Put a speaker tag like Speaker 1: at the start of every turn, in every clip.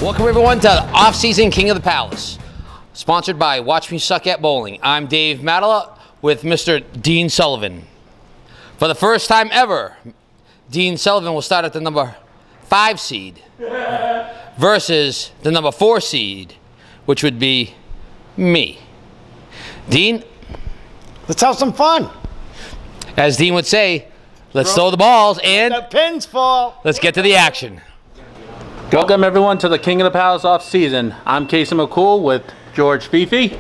Speaker 1: Welcome everyone to Off-Season King of the Palace, sponsored by Watch Me Suck at Bowling. I'm Dave Matala with Mr. Dean Sullivan. For the first time ever, Dean Sullivan will start at the number 5 seed versus the number 4 seed, which would be me. Dean?
Speaker 2: Let's have some fun.
Speaker 1: As Dean would say, let's throw the balls and
Speaker 2: the pins fall.
Speaker 1: Let's get to the action.
Speaker 3: Welcome everyone to the King of the Palace off season. I'm Casey McCool with George Fifi.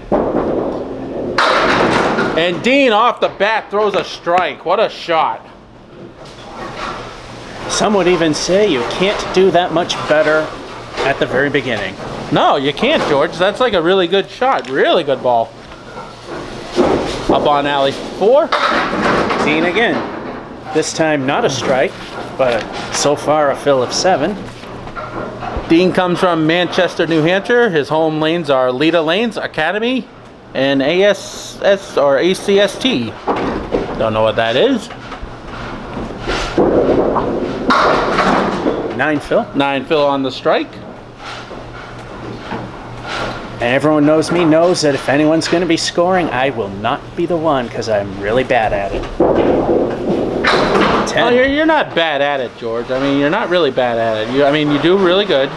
Speaker 3: And Dean off the bat throws a strike. What a shot.
Speaker 2: Some would even say you can't do that much better at the very beginning.
Speaker 3: No, you can't, George. That's like a really good shot. Really good ball. Up on alley 4.
Speaker 2: Dean again. This time not a strike, but so far a fill of 7.
Speaker 3: Dean comes from Manchester, New Hampshire. His home lanes are Leda Lanes Academy and ASS or ACST. Don't know what that is.
Speaker 2: 9 fill.
Speaker 3: 9 fill on the strike.
Speaker 2: And everyone knows me knows that if anyone's going to be scoring, I will not be the one because I'm really bad at it. 10.
Speaker 3: Oh, you're not bad at it, George. I mean, you're not really bad at it. You do really good.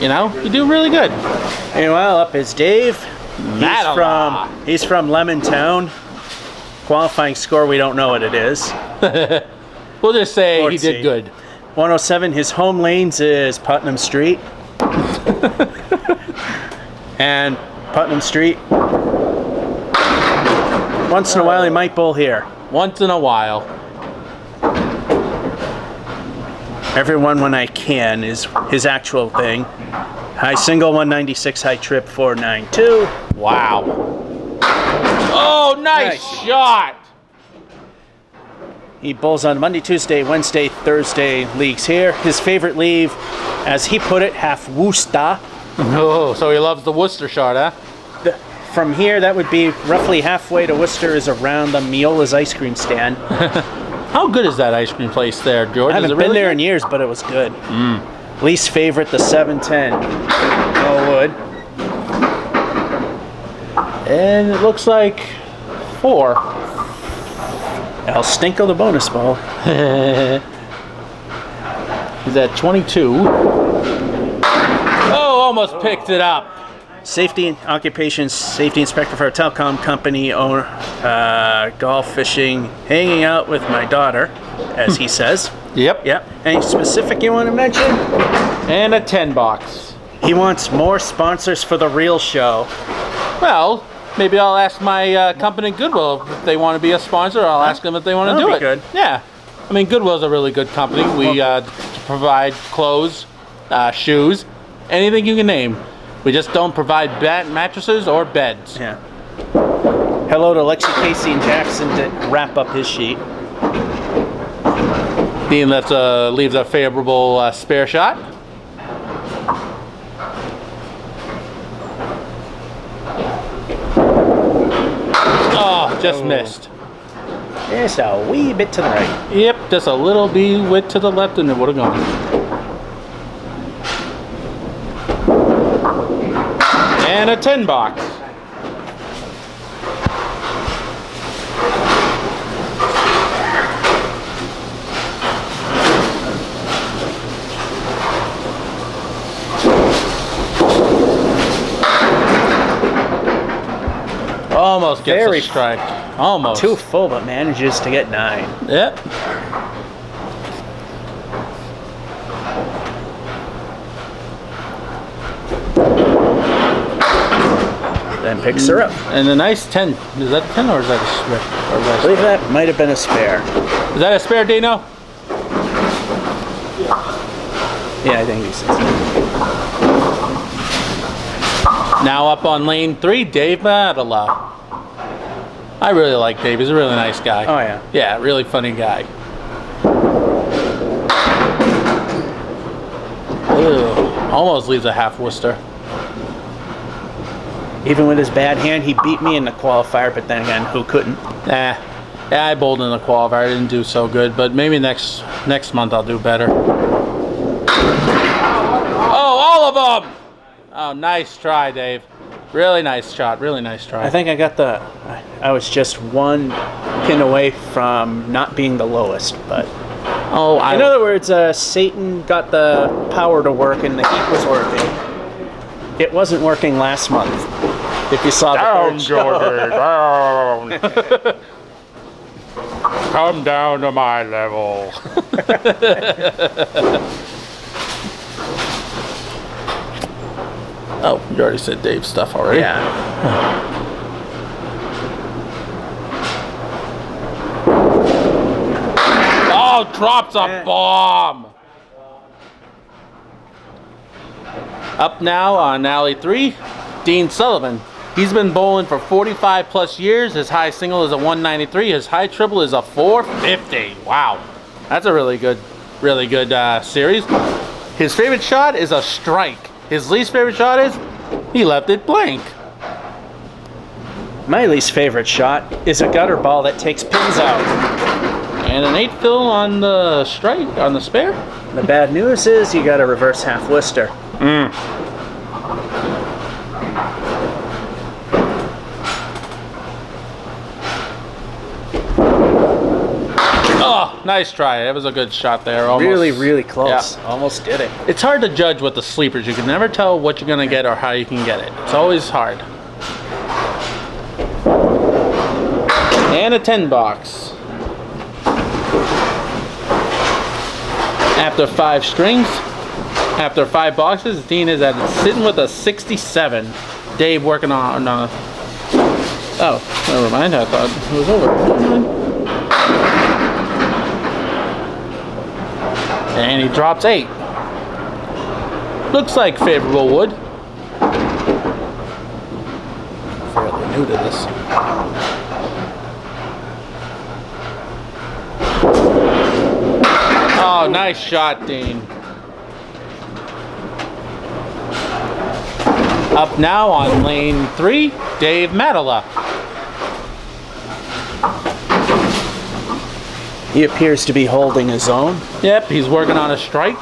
Speaker 3: You know, you do really good.
Speaker 2: Meanwhile, up is Dave. He's from Lemontown. Qualifying score, we don't know what it is.
Speaker 3: We'll just say he did good.
Speaker 2: 107, his home lanes is Putnam Street. And Putnam Street. Once in a while, he might bowl here.
Speaker 3: Once in a while.
Speaker 2: Everyone when I can is his actual thing. High single 196, high trip 492.
Speaker 3: Wow. Oh, nice shot.
Speaker 2: He bowls on Monday, Tuesday, Wednesday, Thursday leagues here. His favorite leave, as he put it, half Worcester.
Speaker 3: Oh, so he loves the Worcester shot, huh?
Speaker 2: From here, that would be roughly halfway to Worcester is around the Miola's ice cream stand.
Speaker 3: How good is that ice cream place there, George?
Speaker 2: I haven't been there in years, but it was good. Least favorite, the 710. No wood.
Speaker 3: And it looks like 4.
Speaker 2: I'll stinkle the bonus ball.
Speaker 3: He's at 22. Oh, almost picked it up.
Speaker 2: Safety and occupations, safety inspector for a telecom company, owner, golf, fishing, hanging out with my daughter, as he says.
Speaker 3: Yep.
Speaker 2: Any specific you want to mention?
Speaker 3: And a 10 box.
Speaker 2: He wants more sponsors for the real show.
Speaker 3: Well, maybe I'll ask my company Goodwill if they want to be a sponsor. I'll ask them if they want to do it.
Speaker 2: Good.
Speaker 3: Yeah. I mean, Goodwill's a really good company. We provide clothes, shoes, anything you can name. We just don't provide mattresses or beds.
Speaker 2: Yeah. Hello to Lexi, Casey, and Jackson to wrap up his sheet.
Speaker 3: Dean leaves a favorable spare shot. Oh, just missed.
Speaker 2: Just a wee bit to the right.
Speaker 3: Yep, just a little bit to the left and it would have gone. And a 10 box. Almost gets a strike. Almost.
Speaker 2: Too full, but manages to get 9.
Speaker 3: Yep.
Speaker 2: Then picks her up.
Speaker 3: And a nice 10. Is that a 10 or is that a spare?
Speaker 2: I believe that might have been a spare.
Speaker 3: Is that a spare, Dino?
Speaker 2: Yeah, I think he says.
Speaker 3: Now up on lane 3, Dave Matala. I really like Dave. He's a really nice guy.
Speaker 2: Oh, yeah.
Speaker 3: Yeah, really funny guy. Ew, almost leaves a half Worcester.
Speaker 2: Even with his bad hand, he beat me in the qualifier, but then again, who couldn't?
Speaker 3: Yeah, I bowled in the qualifier. I didn't do so good, but maybe next month I'll do better. Oh, all of them! Oh, nice try, Dave. Really nice shot. Really nice try.
Speaker 2: I think I got I was just one pin away from not being the lowest, but...
Speaker 3: Oh,
Speaker 2: in other words, Satan got the power to work and the heat was working. It wasn't working last month. If you saw
Speaker 3: down,
Speaker 2: the third show.
Speaker 3: Jordan, down. Come down to my level. Oh, you already said Dave's stuff already.
Speaker 2: Yeah.
Speaker 3: Oh, drops a bomb. Up now on alley 3, Dean Sullivan. He's been bowling for 45 plus years. His high single is a 193. His high triple is a 450. Wow, that's a really good series. His favorite shot is a strike. His least favorite shot is he left it blank.
Speaker 2: My least favorite shot is a gutter ball that takes pins out.
Speaker 3: And an 8 fill on the strike, on the spare.
Speaker 2: The bad news is you got a reverse half Worcester.
Speaker 3: Oh, nice try. That was a good shot there. Almost.
Speaker 2: Really, really close.
Speaker 3: Yeah.
Speaker 2: Almost did it.
Speaker 3: It's hard to judge with the sleepers. You can never tell what you're going to get or how you can get it. It's always hard. And a 10 box. After 5 strings, after 5 boxes, Dean is sitting with a 67. Dave working on oh, never mind. I thought it was over. And he drops 8. Looks like favorable wood. Fairly new to this. Oh, nice shot, Dean. Up now on lane 3, Dave Matala.
Speaker 2: He appears to be holding his own.
Speaker 3: Yep, he's working on a strike.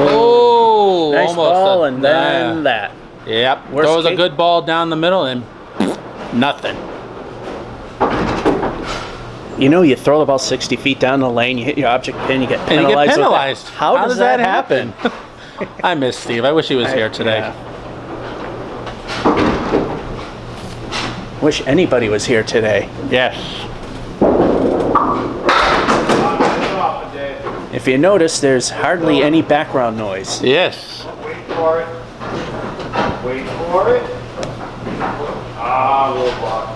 Speaker 3: Oh,
Speaker 2: Nice
Speaker 3: almost
Speaker 2: ball and then that.
Speaker 3: Yep,
Speaker 2: Worst
Speaker 3: throws a
Speaker 2: case-
Speaker 3: good ball down the middle and nothing.
Speaker 2: You know, you throw the ball 60 feet down the lane, you hit your object pin, you get
Speaker 3: And you
Speaker 2: penalized.
Speaker 3: get
Speaker 2: with that.
Speaker 3: penalized.
Speaker 2: How does that happen?
Speaker 3: I miss Steve. I wish he was here today.
Speaker 2: Yeah. Wish anybody was here today.
Speaker 3: Yes.
Speaker 2: If you notice, there's hardly any background noise.
Speaker 3: Yes.
Speaker 4: Wait for it. Wait for it. Ah, little block.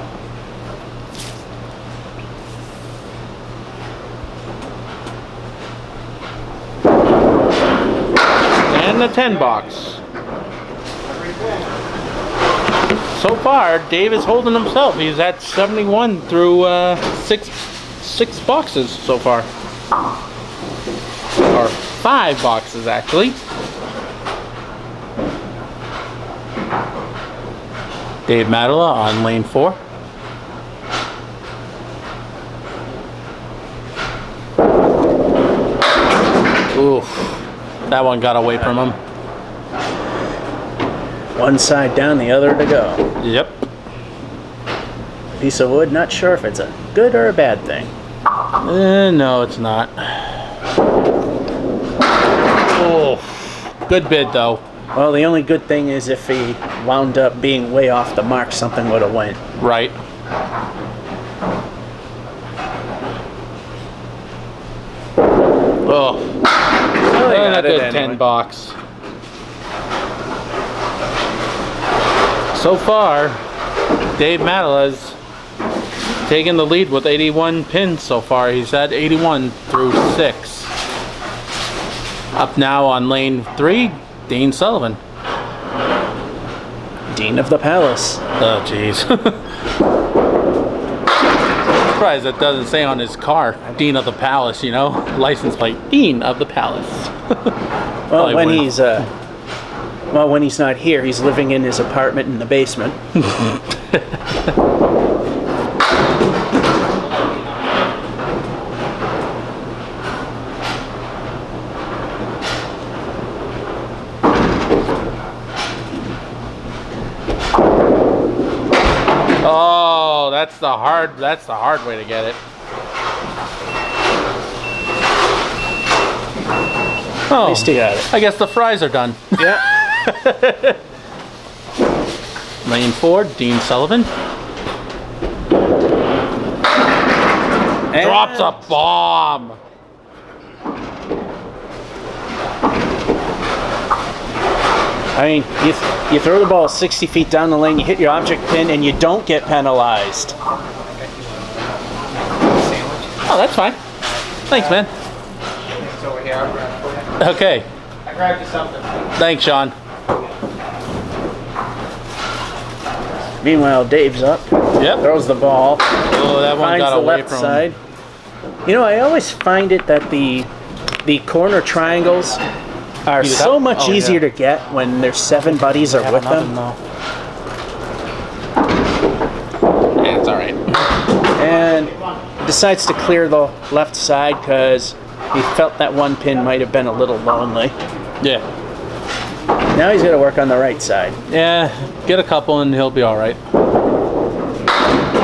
Speaker 3: And the 10 box. So far, Dave is holding himself. He's at 71 through six boxes so far. Or 5 boxes, actually. Dave Matala on lane 4. Oof. That one got away from him.
Speaker 2: One side down, the other to go.
Speaker 3: Yep.
Speaker 2: Piece of wood, not sure if it's a good or a bad thing.
Speaker 3: No, it's not. Oh, good bid though.
Speaker 2: Well, the only good thing is if he wound up being way off the mark, something would have went.
Speaker 3: Right. Oh,
Speaker 2: Well, they
Speaker 3: and a
Speaker 2: got it
Speaker 3: good
Speaker 2: anyway.
Speaker 3: 10 box. So far, Dave Matala's taking the lead with 81 pins so far. He's at 81 through 6. Up now on lane 3, Dean Sullivan.
Speaker 2: Dean of the Palace.
Speaker 3: Oh, jeez. Surprised that doesn't say on his car, Dean of the Palace, you know? License plate, Dean of the Palace.
Speaker 2: Well, when
Speaker 3: wouldn't.
Speaker 2: he's when he's not here, he's living in his apartment in the basement.
Speaker 3: That's the hard way to get it. Oh,
Speaker 2: At least he got it.
Speaker 3: I guess the fries are done.
Speaker 2: Yeah.
Speaker 3: Lane 4, Dean Sullivan.
Speaker 2: And
Speaker 3: Drops a bomb.
Speaker 2: I mean, you throw the ball 60 feet down the lane, you hit your object pin, and you don't get penalized.
Speaker 3: Oh, that's fine. Thanks, man.
Speaker 4: It's over here. I'll grab it for you.
Speaker 3: Okay.
Speaker 4: I grabbed you something.
Speaker 3: Thanks, Sean.
Speaker 2: Meanwhile, Dave's up,
Speaker 3: Yep.
Speaker 2: throws the ball,
Speaker 3: Oh, that one
Speaker 2: finds
Speaker 3: got
Speaker 2: the
Speaker 3: away
Speaker 2: left
Speaker 3: from
Speaker 2: side.
Speaker 3: him.
Speaker 2: You know, I always find it that the corner triangles are
Speaker 3: Heat it
Speaker 2: so
Speaker 3: up?
Speaker 2: much
Speaker 3: Oh,
Speaker 2: easier
Speaker 3: yeah.
Speaker 2: to get when their 7 buddies are with them.
Speaker 3: Yeah, it's all right.
Speaker 2: And decides to clear the left side because he felt that one pin might have been a little lonely.
Speaker 3: Yeah.
Speaker 2: Now he's got to work on the right side.
Speaker 3: Yeah, get a couple and he'll be all right.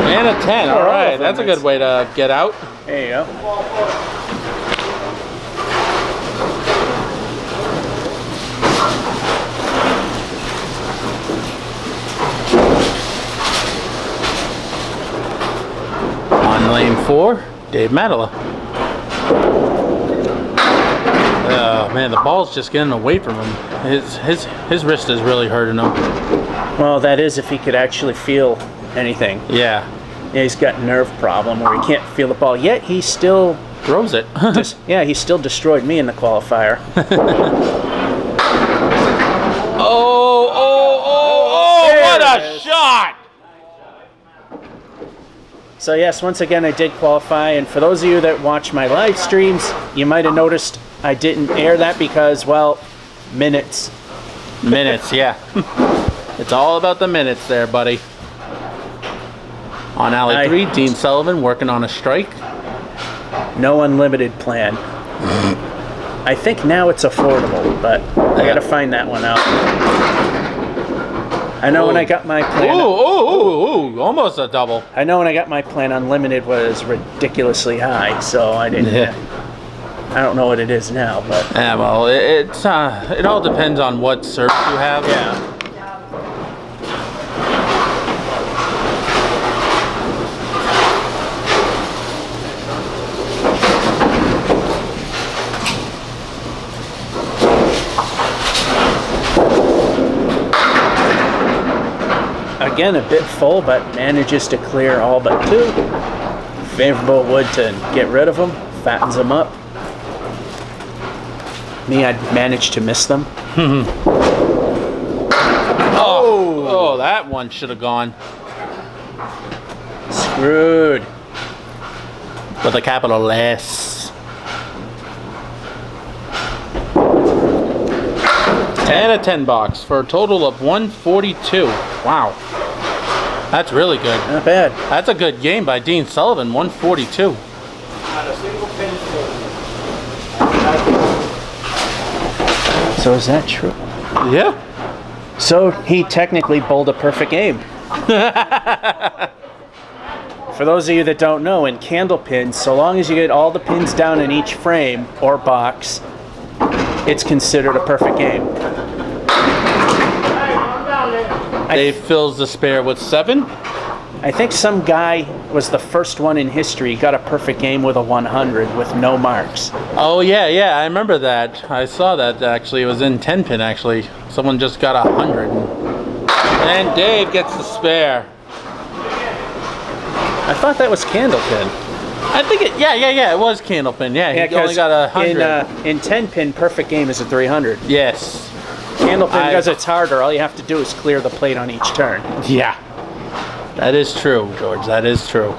Speaker 3: And a 10. All right, that's a good way to get out.
Speaker 2: There you go.
Speaker 3: On lane 4, Dave Matala. Oh man, the ball's just getting away from him. His wrist is really hurting him.
Speaker 2: Well, that is if he could actually feel anything.
Speaker 3: Yeah,
Speaker 2: Yeah, he's got nerve problem where he can't feel the ball. Yet he still,
Speaker 3: throws it.
Speaker 2: he still destroyed me in the qualifier.
Speaker 3: Oh, what
Speaker 2: There it
Speaker 3: a
Speaker 2: is.
Speaker 3: shot!
Speaker 2: So yes, once again I did qualify, and for those of you that watch my live streams, you might have noticed I didn't air that because, well, minutes.
Speaker 3: Minutes, yeah. It's all about the minutes there, buddy. On alley 3, Dean Sullivan working on a strike.
Speaker 2: No unlimited plan. I think now it's affordable, but I gotta find that one out. I know when I got my plan.
Speaker 3: Ooh, almost a double.
Speaker 2: I know when I got my plan, unlimited was ridiculously high, so I didn't.
Speaker 3: Yeah.
Speaker 2: I don't know what it is now, but
Speaker 3: Yeah, well, it all depends on what service you have.
Speaker 2: yeah. Again, a bit full, but manages to clear all but 2. Favorable wood to get rid of them, fattens them up. Me, I'd managed to miss them.
Speaker 3: Oh, that one should have gone
Speaker 2: Screwed.
Speaker 3: with a capital S. And a 10 box for a total of 142. Wow. That's really good.
Speaker 2: Not bad.
Speaker 3: That's a good game by Dean Sullivan, 142.
Speaker 4: Not a single pin
Speaker 2: So is that true?
Speaker 3: Yeah.
Speaker 2: So he technically bowled a perfect game. For those of you that don't know, in Candlepin, so long as you get all the pins down in each frame or box, it's considered a perfect game.
Speaker 3: Dave fills the spare with 7.
Speaker 2: I think some guy was the first one in history got a perfect game with a 100 with no marks.
Speaker 3: Oh yeah, I remember that. I saw that actually. It was in 10 pin actually. Someone just got 100. And Dave gets the spare.
Speaker 2: I thought that was Candlepin.
Speaker 3: I think it, yeah, it was Candlepin. Yeah, he only got 100.
Speaker 2: in 10 pin, perfect game is a 300.
Speaker 3: Yes.
Speaker 2: Candlepin, because it's harder, all you have to do is clear the plate on each turn.
Speaker 3: Yeah. That is true, George. That is true.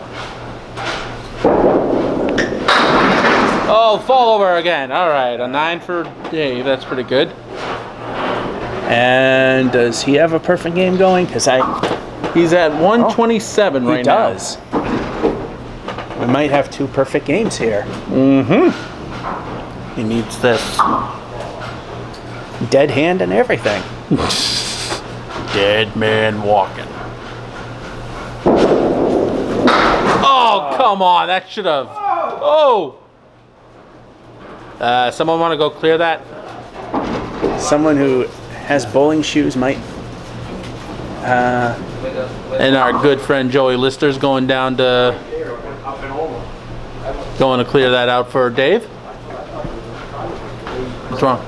Speaker 3: Oh, fall over again. All right, a 9 for Dave. That's pretty good.
Speaker 2: And does he have a perfect game going? Because
Speaker 3: He's at 127
Speaker 2: he
Speaker 3: right
Speaker 2: does. We might have 2 perfect games here.
Speaker 3: now. He needs this.
Speaker 2: Dead hand and everything.
Speaker 3: Dead man walking. come on, that should have. Oh! Someone want to go clear that?
Speaker 2: Someone who has bowling shoes might.
Speaker 3: And our good friend Joey Lister's going down to. Going to clear that out for Dave. What's wrong?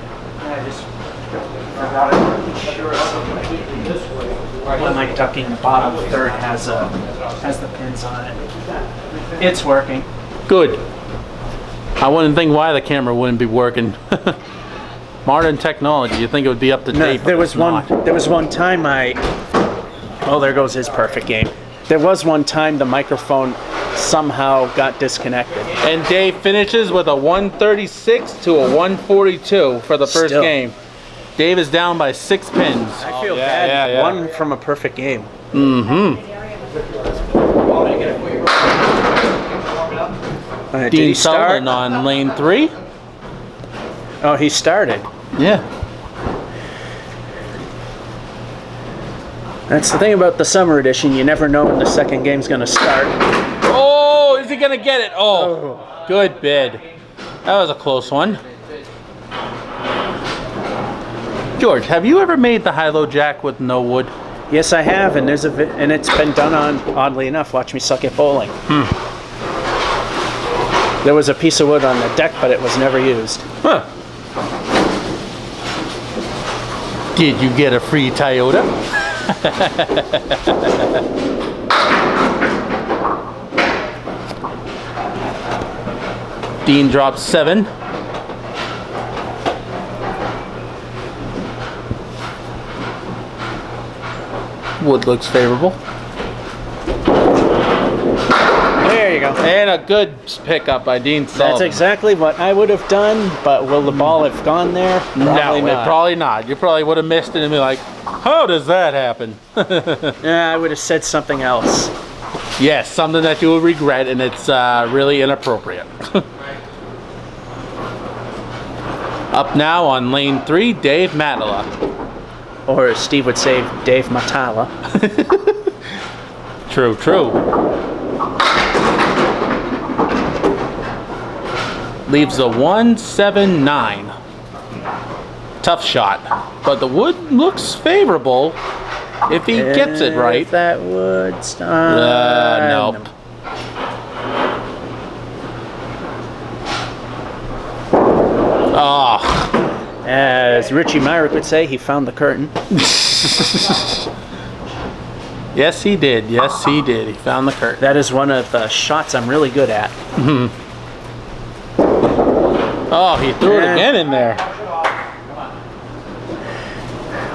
Speaker 2: My ducking the bottom third has the pins on it. It's working.
Speaker 3: Good. I wouldn't think why the camera wouldn't be working. Modern technology, you think it would be up to date?
Speaker 2: There was one time oh, there goes his perfect game. There was one time the microphone somehow got disconnected.
Speaker 3: And Dave finishes with a 136 to a 142 for the first game. Dave is down by 6 pins.
Speaker 2: I feel bad.
Speaker 3: Yeah.
Speaker 2: One from a perfect game.
Speaker 3: Dean Sullivan on lane 3.
Speaker 2: Oh, he started.
Speaker 3: Yeah.
Speaker 2: That's the thing about the summer edition. You never know when the second game's going to start.
Speaker 3: Oh, is he going to get it? Oh, good bid. That was a close one. George, have you ever made the high-low jack with no wood?
Speaker 2: Yes, I have, and and it's been done on, oddly enough, Watch Me Suck at Bowling. There was a piece of wood on the deck, but it was never used.
Speaker 3: Huh. Did you get a free Toyota? Dean drops 7. Wood looks favorable.
Speaker 2: There you go.
Speaker 3: And a good pickup by Dean Sullivan.
Speaker 2: That's exactly what I would have done, but will the ball have gone there? Probably not.
Speaker 3: Probably not. You probably would have missed it and be like, how does that happen?
Speaker 2: Yeah, I would have said something else.
Speaker 3: Yes, something that you will regret, and it's really inappropriate. Up now on lane 3, Dave Matala.
Speaker 2: Or as Steve would say, Dave Matala.
Speaker 3: True. Leaves a 179. Tough shot, but the wood looks favorable if he gets it right.
Speaker 2: If that would start.
Speaker 3: Nope. Oh.
Speaker 2: As Richie Myrick would say, he found the curtain.
Speaker 3: Yes, he did. He found the curtain.
Speaker 2: That is one of the shots I'm really good at.
Speaker 3: Oh, he threw it again in there.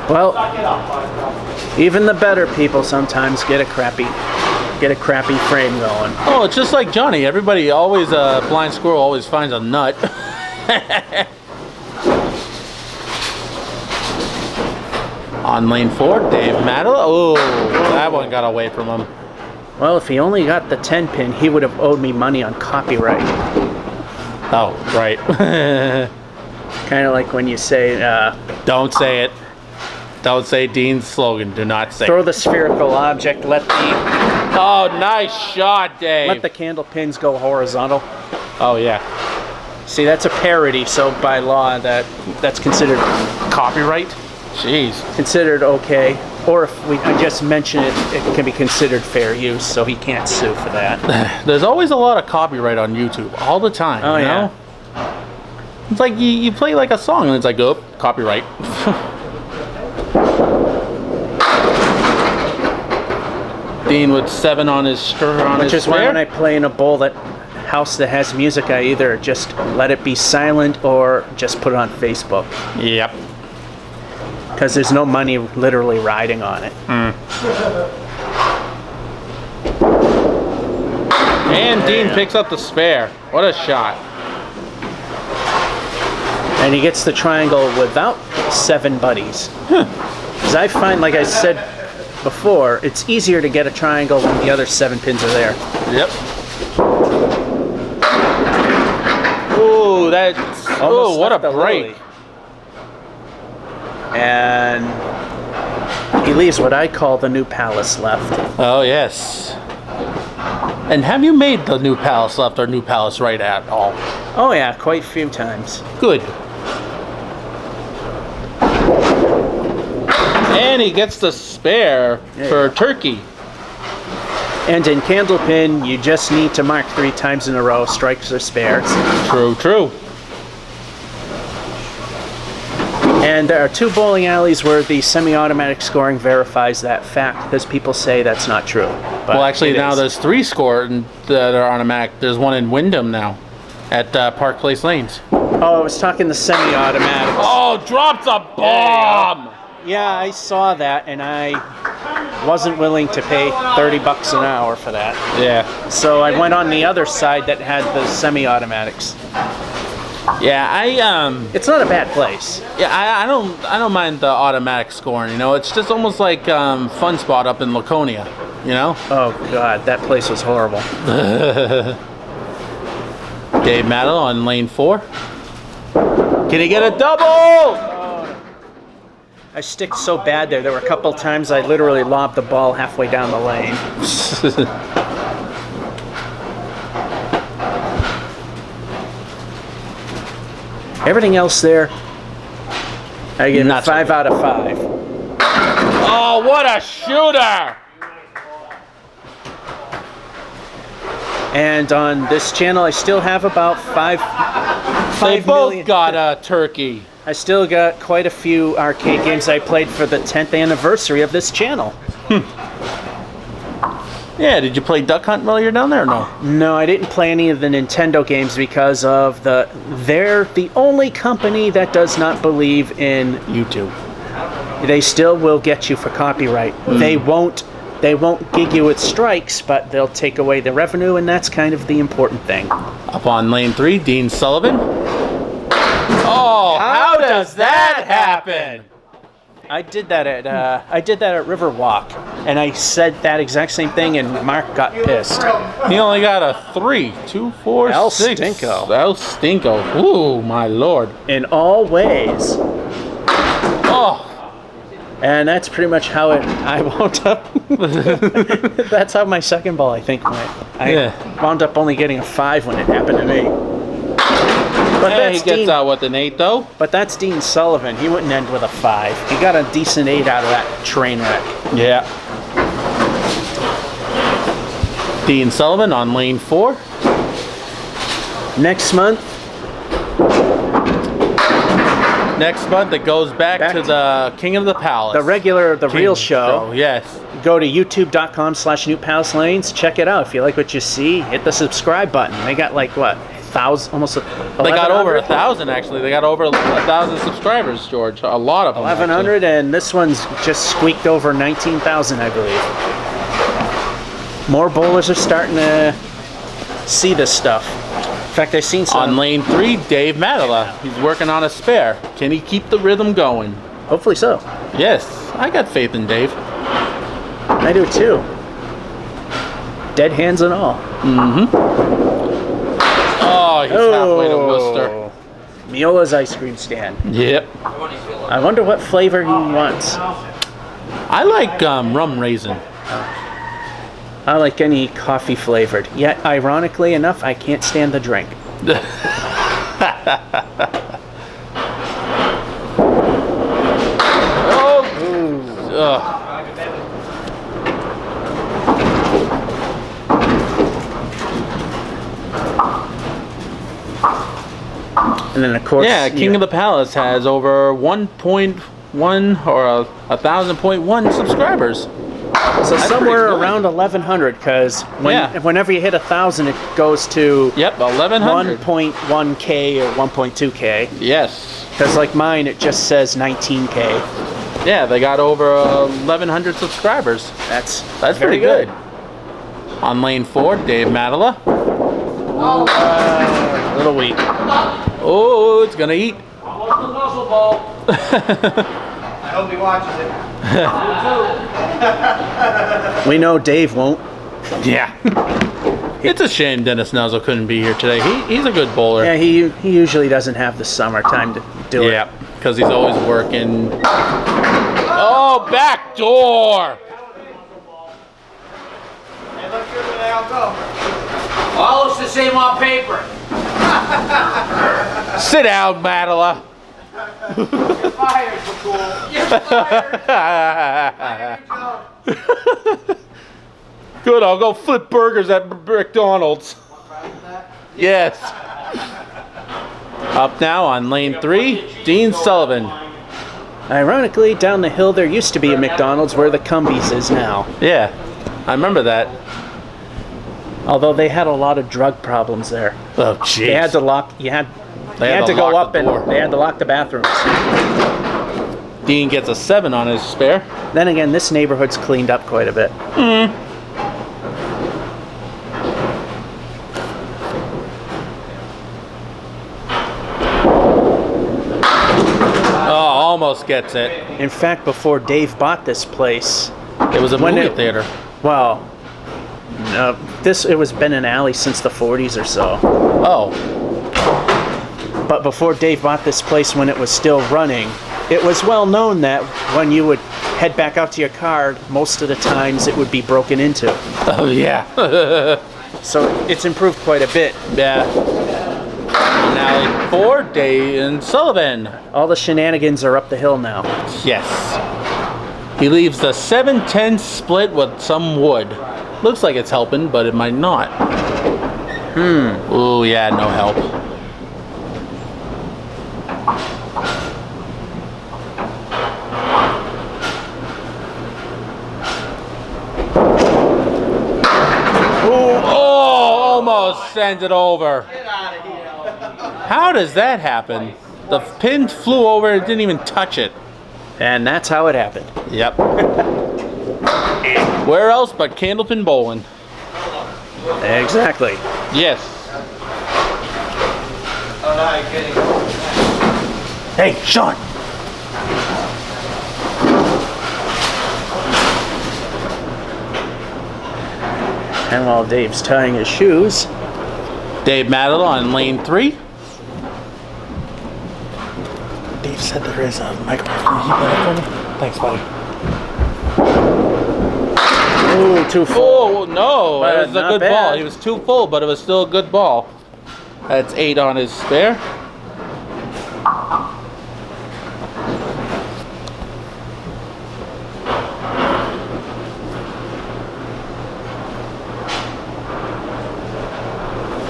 Speaker 2: Well, even the better people sometimes get a crappy frame going.
Speaker 3: Oh, it's just like Johnny. Everybody always, blind squirrel always finds a nut. On lane 4, Dave Matala. Oh, that one got away from him.
Speaker 2: Well, if he only got the 10 pin, he would have owed me money on copyright.
Speaker 3: Oh, right.
Speaker 2: Kind of like when you say,
Speaker 3: Don't say it. Don't say Dean's slogan. Do not say
Speaker 2: throw
Speaker 3: it.
Speaker 2: the spherical object,
Speaker 3: Oh, nice shot, Dave.
Speaker 2: let the candle pins go horizontal.
Speaker 3: Oh, yeah.
Speaker 2: See, that's a parody, so by law that's considered
Speaker 3: Copyright? Jeez.
Speaker 2: considered okay. Or if I just mention it, it can be considered fair use, so he can't sue for that.
Speaker 3: There's always a lot of copyright on YouTube. All the time,
Speaker 2: Oh,
Speaker 3: you
Speaker 2: yeah.
Speaker 3: know? It's like you play like a song and it's like, oh, copyright. Dean with 7 on his
Speaker 2: Which is why when I play in a house that has music, I either just let it be silent or just put it on Facebook.
Speaker 3: Yep.
Speaker 2: Because there's no money literally riding on it.
Speaker 3: And Dean picks up the spare. What a shot.
Speaker 2: And he gets the triangle without 7 buddies. Because I find, like I said before, it's easier to get a triangle when the other 7 pins are there.
Speaker 3: Yep. Ooh, that's...
Speaker 2: Almost
Speaker 3: Ooh, what a
Speaker 2: left the
Speaker 3: break.
Speaker 2: lily. And he leaves what I call the new palace left.
Speaker 3: Oh, yes. And have you made the new palace left or new palace right at all?
Speaker 2: Oh yeah, quite a few times.
Speaker 3: Good. And he gets the spare for turkey.
Speaker 2: And in Candlepin, you just need to mark 3 times in a row, strikes or spares.
Speaker 3: True, true.
Speaker 2: And there are 2 bowling alleys where the semi-automatic scoring verifies that fact, because people say that's not true. But
Speaker 3: Well, actually,
Speaker 2: it
Speaker 3: now
Speaker 2: is.
Speaker 3: there's 3 scored that are automatic. There's one in Wyndham now at Park Place Lanes.
Speaker 2: Oh, I was talking the semi-automatics.
Speaker 3: Oh, drops a bomb!
Speaker 2: Yeah, I saw that, and I wasn't willing to pay $30 an hour for that.
Speaker 3: Yeah.
Speaker 2: So I went on the other side that had the semi-automatics.
Speaker 3: Yeah,
Speaker 2: It's not a bad place.
Speaker 3: I don't mind the automatic scoring. You know, it's just almost like Fun Spot up in Laconia. You know.
Speaker 2: Oh God, that place was horrible.
Speaker 3: Dave Mattel on lane 4. Can he get a double?
Speaker 2: I sticked so bad there. There were a couple times I literally lobbed the ball halfway down the lane. Everything else there, I give
Speaker 3: Not
Speaker 2: it
Speaker 3: so
Speaker 2: 5 out of 5.
Speaker 3: Oh, what a shooter!
Speaker 2: And on this channel, I still have about 5
Speaker 3: They both
Speaker 2: million.
Speaker 3: got a turkey.
Speaker 2: I still got quite a few arcade games I played for the 10th anniversary of this channel.
Speaker 3: Yeah, did you play Duck Hunt while you're down there or no?
Speaker 2: No, I didn't play any of the Nintendo games because of they're the only company that does not believe in YouTube. They still will get you for copyright. They won't gig you with strikes, but they'll take away the revenue, and that's kind of the important thing.
Speaker 3: Up on lane 3, Dean Sullivan. Oh, how does that happen?
Speaker 2: I did that at Riverwalk, and I said that exact same thing, and Mark got pissed.
Speaker 3: He only got a 3, 2, 4,
Speaker 2: El
Speaker 3: 6.
Speaker 2: Stinko.
Speaker 3: El Stinko. Ooh, my lord.
Speaker 2: In all ways.
Speaker 3: Oh,
Speaker 2: And that's pretty much how I wound up. That's how my second ball, I think, went. I wound up only getting a 5 when it happened to me. But
Speaker 3: hey,
Speaker 2: that's
Speaker 3: he gets
Speaker 2: Dean,
Speaker 3: out with an 8 though.
Speaker 2: But that's Dean Sullivan. He wouldn't end with a 5. He got a decent 8 out of that train wreck.
Speaker 3: Yeah. Dean Sullivan on lane 4.
Speaker 2: Next month,
Speaker 3: It goes back to the King of the Palace.
Speaker 2: the real show.
Speaker 3: Yes.
Speaker 2: Go to youtube.com/NewPalaceLanes. Check it out. If you like what you see, hit the subscribe button. They got like what, 1,000, almost.
Speaker 3: They got over 1,000 actually. They got over 1,000 subscribers, George. A lot of them.
Speaker 2: 1,100, and this one's just squeaked over 19,000, I believe. More bowlers are starting to see this stuff. In fact, I've seen some.
Speaker 3: On lane 3, Dave Matela. He's working on a spare. Can he keep the rhythm going?
Speaker 2: Hopefully so.
Speaker 3: Yes, I got faith in Dave.
Speaker 2: I do too. Dead hands and all.
Speaker 3: Oh, he's halfway to Worcester.
Speaker 2: Miola's ice cream stand.
Speaker 3: Yep.
Speaker 2: I wonder what flavor he wants.
Speaker 3: I like rum raisin.
Speaker 2: I like any coffee flavored. Yet, ironically enough, I can't stand the drink.
Speaker 3: Oh. Ugh.
Speaker 2: And then, of course,
Speaker 3: Yeah, King of the Palace has over 1.1 or 1,000.1 subscribers.
Speaker 2: So somewhere
Speaker 3: pretty good.
Speaker 2: around 1,100, because whenever you hit 1,000, it goes to
Speaker 3: Yep, 1,100.
Speaker 2: 1.1K or 1.2K.
Speaker 3: Yes.
Speaker 2: Because like mine, it just says 19K.
Speaker 3: Yeah, they got over 1,100 subscribers.
Speaker 2: That's
Speaker 3: That's
Speaker 2: very
Speaker 3: pretty good. On lane 4, Dave Matela.
Speaker 2: A little weak.
Speaker 3: Oh, it's gonna eat.
Speaker 4: Almost a muzzle ball. I hope he watches it.
Speaker 2: We know Dave won't.
Speaker 3: Yeah. It's a shame Dennis Nuzzle couldn't be here today. He's a good bowler.
Speaker 2: Yeah, he usually doesn't have the summertime to do it.
Speaker 3: Yeah, because he's always working. Oh, back door!
Speaker 4: Hey, look through there.
Speaker 2: I'll go.
Speaker 1: All looks the same on paper.
Speaker 3: Sit down, Madeline.
Speaker 2: You're fired, McCool. You're fired.
Speaker 3: Good, I'll go flip burgers at McDonald's. Yes. Up now on lane 3, Dean Sullivan.
Speaker 2: Ironically, down the hill there used to be a McDonald's where the Cumbies is now.
Speaker 3: Yeah, I remember that.
Speaker 2: Although they had a lot of drug problems there.
Speaker 3: Oh, jeez.
Speaker 2: They had to lock. You had to go
Speaker 3: lock
Speaker 2: up
Speaker 3: the
Speaker 2: and
Speaker 3: door.
Speaker 2: they had to lock the bathrooms.
Speaker 3: Dean gets a 7 on his spare.
Speaker 2: Then again, this neighborhood's cleaned up quite a bit.
Speaker 3: Oh, almost gets it.
Speaker 2: In fact, before Dave bought this place,
Speaker 3: It was a
Speaker 2: When
Speaker 3: movie
Speaker 2: it-
Speaker 3: theater.
Speaker 2: well, no, it was been an alley since the 40s or so.
Speaker 3: Oh,
Speaker 2: But before Dave bought this place, when it was still running, it was well known that when you would head back out to your car, most of the times it would be broken into.
Speaker 3: oh yeah.
Speaker 2: So it's improved quite a bit.
Speaker 3: Yeah. Alley 4, Dean Sullivan.
Speaker 2: All the shenanigans are up the hill now.
Speaker 3: Yes. He leaves the 7-10 split with some wood. Looks like it's helping, but it might not. Oh yeah, no help. Oh, almost sends it over. How does that happen? The pin flew over, it didn't even touch it.
Speaker 2: And that's how it happened.
Speaker 3: Yep. Where else but Candlepin Bowling?
Speaker 2: Exactly.
Speaker 3: Yes. Hey, Sean.
Speaker 2: And while Dave's tying his shoes,
Speaker 3: Dave Madeline on lane 3. Dave said there is a microphone. Can you heat that up for me? Thanks, buddy.
Speaker 2: ooh, too full.
Speaker 3: Oh, no.
Speaker 2: But
Speaker 3: It was a
Speaker 2: not
Speaker 3: good
Speaker 2: bad.
Speaker 3: ball. He was too full, but it was still a good ball. That's 8 on his spare.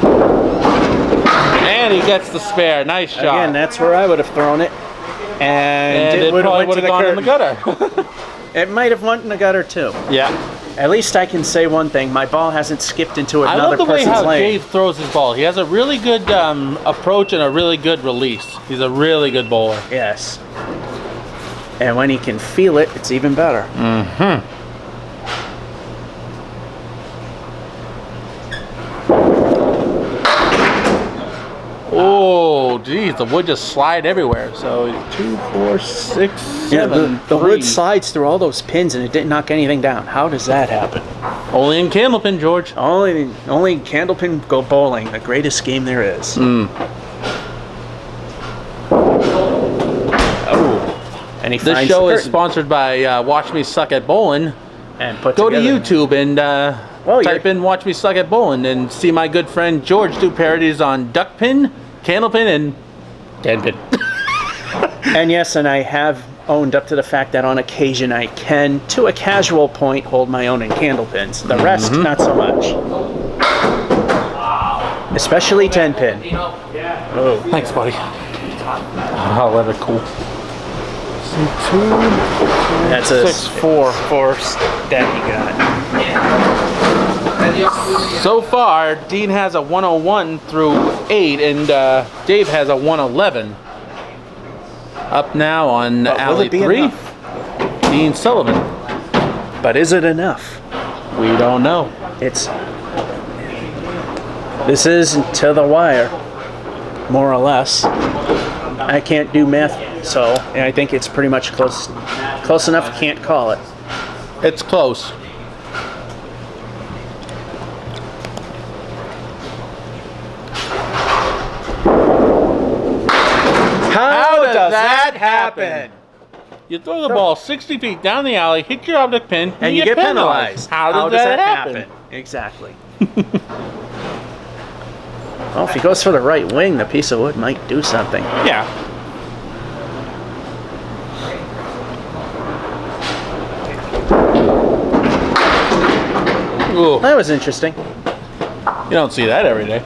Speaker 3: And he gets the spare. Nice shot.
Speaker 2: Again, that's where I would have thrown it. And
Speaker 3: it
Speaker 2: would've
Speaker 3: probably
Speaker 2: went
Speaker 3: would
Speaker 2: to
Speaker 3: have gone in the
Speaker 2: curtain.
Speaker 3: gutter.
Speaker 2: It might have went in the gutter too.
Speaker 3: Yeah.
Speaker 2: At least I can say one thing: my ball hasn't skipped into
Speaker 3: I
Speaker 2: another
Speaker 3: love the way
Speaker 2: person's
Speaker 3: how
Speaker 2: lane.
Speaker 3: Dave throws his ball. He has a really good approach and a really good release. He's a really good bowler.
Speaker 2: Yes. And when he can feel it, it's even better.
Speaker 3: Oh, geez, the wood just slide everywhere. So 2, 4, 6, 7.
Speaker 2: Yeah, the
Speaker 3: 3.
Speaker 2: wood slides through all those pins and it didn't knock anything down. How does that happen?
Speaker 3: Only in Candlepin, George.
Speaker 2: Only Candlepin go bowling, the greatest game there is. Oh, and he
Speaker 3: This
Speaker 2: finds
Speaker 3: show
Speaker 2: the
Speaker 3: is
Speaker 2: curtain
Speaker 3: sponsored by Watch Me Suck at Bowling.
Speaker 2: and put
Speaker 3: Go to
Speaker 2: together.
Speaker 3: YouTube and type in Watch Me Suck at Bowling and see my good friend George do parodies on duck pin, Candlepin, and tenpin.
Speaker 2: And yes, and I have owned up to the fact that on occasion I can, to a casual point, hold my own in candlepins. The rest, not so much. Especially 10-pin. Oh,
Speaker 3: Thanks, buddy. Oh, that is cool.
Speaker 2: that's a
Speaker 3: 6-4.
Speaker 2: force that he got.
Speaker 3: So far, Dean has a 101 through 8, and Dave has a 111. Up now on
Speaker 2: But will
Speaker 3: alley
Speaker 2: it be
Speaker 3: 3,
Speaker 2: enough?
Speaker 3: Dean Sullivan.
Speaker 2: But is it enough?
Speaker 3: We don't know.
Speaker 2: This is to the wire, more or less. I can't do math, so I think it's pretty much close enough. Can't call it.
Speaker 3: It's close.
Speaker 2: How
Speaker 3: does that happen? You throw the ball 60 feet down the alley, hit your object pin,
Speaker 2: And you get penalized.
Speaker 3: How does that happen?
Speaker 2: Exactly. Well, if he goes for the right wing, the piece of wood might do something.
Speaker 3: Yeah. Ooh,
Speaker 2: That was interesting.
Speaker 3: you don't see that every day.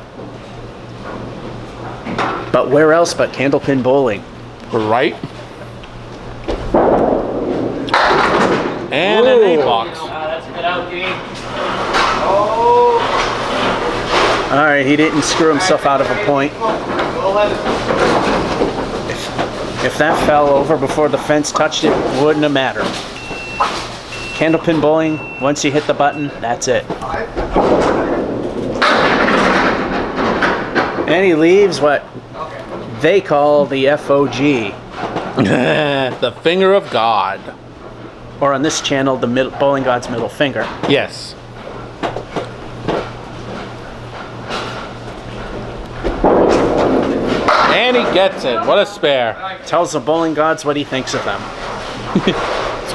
Speaker 2: But where else but Candlepin Bowling?
Speaker 3: Right. And an 8-box.
Speaker 4: That's a good out, Dean. Oh.
Speaker 2: All right, he didn't screw himself out of a point. If that fell over before the fence touched it, wouldn't have mattered. Candlepin Bowling, once you hit the button, that's it. And he leaves what they call the FOG.
Speaker 3: The finger of God.
Speaker 2: Or on this channel, the bowling god's middle finger.
Speaker 3: Yes. And he gets it. What a spare.
Speaker 2: Tells the bowling gods what he thinks of them.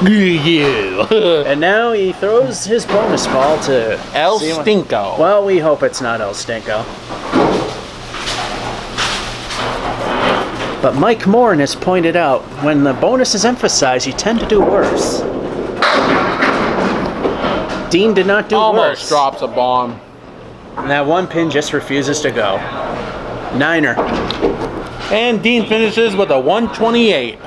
Speaker 3: Yeah.
Speaker 2: And now he throws his bonus ball to
Speaker 3: El
Speaker 2: see what-
Speaker 3: Stinko.
Speaker 2: Well, we hope it's not El Stinko. But Mike Morin has pointed out, when the bonus is emphasized, you tend to do worse. Dean did not do
Speaker 3: Almost
Speaker 2: worse.
Speaker 3: drops a bomb.
Speaker 2: And that one pin just refuses to go. Niner.
Speaker 3: And Dean finishes with a 128.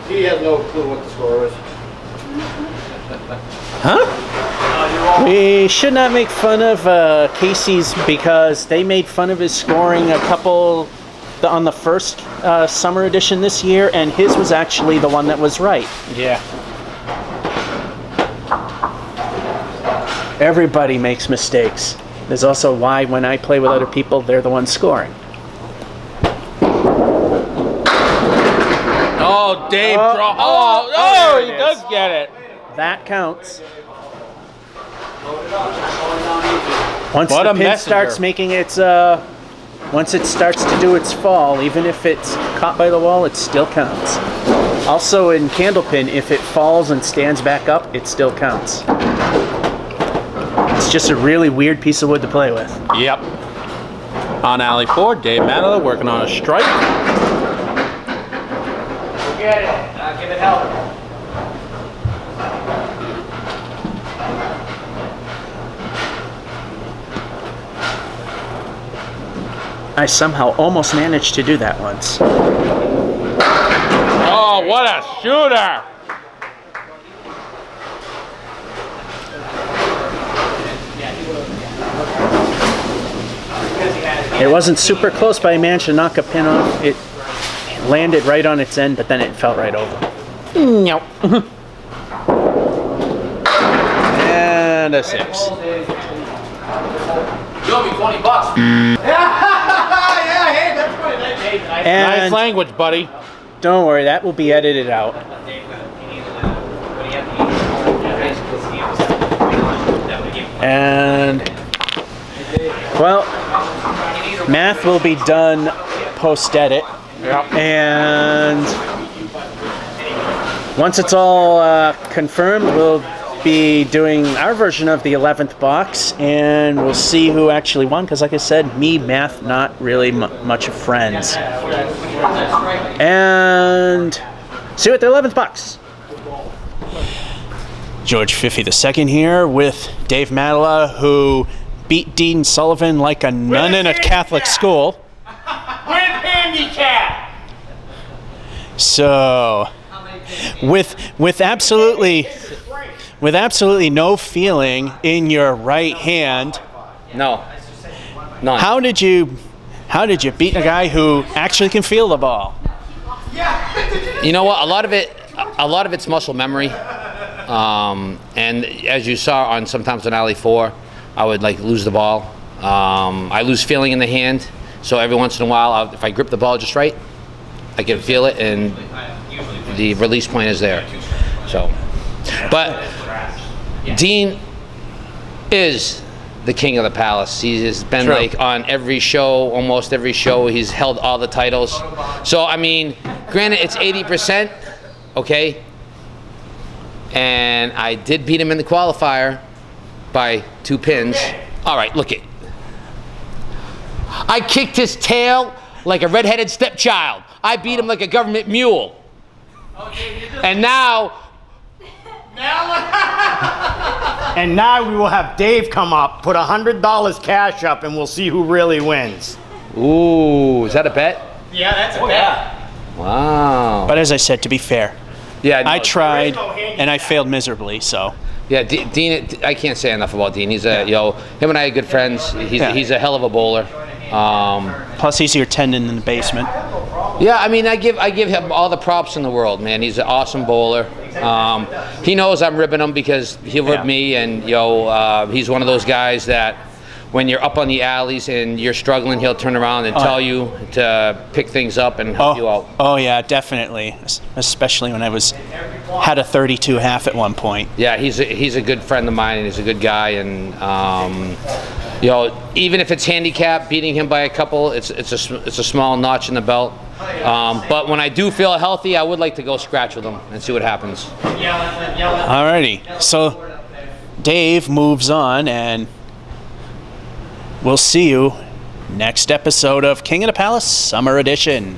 Speaker 5: He has no clue what the score is.
Speaker 2: We should not make fun of Casey's because they made fun of his scoring a couple on the first summer edition this year, and his was actually the one that was right.
Speaker 3: Yeah.
Speaker 2: Everybody makes mistakes. There's also why when I play with other people, they're the ones scoring.
Speaker 3: Oh, Dave. He
Speaker 2: there it
Speaker 3: does
Speaker 2: is.
Speaker 3: get it.
Speaker 2: That counts. Once
Speaker 3: What
Speaker 2: the
Speaker 3: a
Speaker 2: pin
Speaker 3: messenger.
Speaker 2: starts making its, once it starts to do its fall, even if it's caught by the wall, it still counts. Also in Candlepin, if it falls and stands back up, it still counts. It's just a really weird piece of wood to play with.
Speaker 3: Yep. On alley 4, Dave Madela working on a strike.
Speaker 4: Get it. Give it help.
Speaker 2: I somehow almost managed to do that once.
Speaker 3: Oh, what a shooter!
Speaker 2: It wasn't super close, but I managed to knock a pin off. It landed right on its end, but then it fell right over.
Speaker 3: No.
Speaker 2: And a 6.
Speaker 4: You owe me $20.
Speaker 5: Yeah, hey, that's funny.
Speaker 3: Nice
Speaker 2: And
Speaker 3: language, buddy.
Speaker 2: don't worry, that will be edited out. And, well, math will be done post-edit.
Speaker 3: Yep.
Speaker 2: And once it's all confirmed, we'll be doing our version of the 11th box, and we'll see who actually won, because like I said, me, math, not really much of friends. And see you at the 11th box. George Fiffy II here with Dave Madela, who beat Dean Sullivan like a nun in a Catholic school.
Speaker 4: With handicap.
Speaker 2: So, with absolutely no feeling in your right hand,
Speaker 1: No. None.
Speaker 2: how did you beat a guy who actually can feel the ball?
Speaker 1: You know what? A lot of it's muscle memory. And as you saw on sometimes on alley 4, I would like lose the ball. I lose feeling in the hand, so every once in a while, if I grip the ball just right, I can feel it, and the release point is there. So, but Dean is the king of the palace. He has been
Speaker 3: True.
Speaker 1: like on every show, almost every show. He's held all the titles. So I mean, granted, it's 80%, okay. And I did beat him in the qualifier by 2 pins. All right, look it. I kicked his tail like a redheaded stepchild. I beat him like a government mule. And now...
Speaker 6: And now we will have Dave come up, put $100 cash up, and we'll see who really wins.
Speaker 1: Ooh, is that a bet?
Speaker 5: Yeah, that's a bet.
Speaker 1: Wow.
Speaker 2: But as I said, to be fair,
Speaker 1: Yeah, no,
Speaker 2: I tried and I failed miserably. So
Speaker 1: Yeah, Dean, I can't say enough about Dean. He's a, him and I are good friends. He's a hell of a bowler.
Speaker 2: plus he's your tendon in the basement.
Speaker 1: Yeah, I mean, I give him all the props in the world, man. He's an awesome bowler. He knows I'm ribbing him because he'll rib me, and he's one of those guys that when you're up on the alleys and you're struggling, he'll turn around and tell you to pick things up and help you out.
Speaker 2: Oh yeah, definitely. Especially when I had a 32 half at one point.
Speaker 1: Yeah, he's a good friend of mine, and he's a good guy, and even if it's handicap, beating him by a couple, it's a small notch in the belt. But when I do feel healthy, I would like to go scratch with him and see what happens.
Speaker 2: Alrighty, so Dave moves on, and we'll see you next episode of King of the Palace Summer Edition.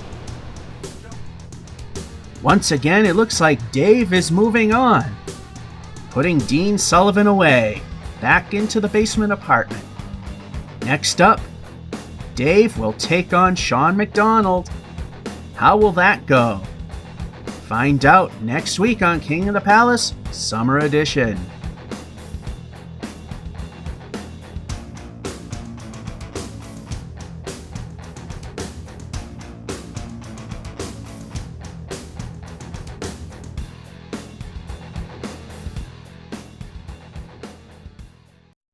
Speaker 2: Once again, it looks like Dave is moving on, putting Dean Sullivan away, back into the basement apartment. Next up, Dave will take on Sean McDonald. How will that go? Find out next week on King of the Palace Summer Edition.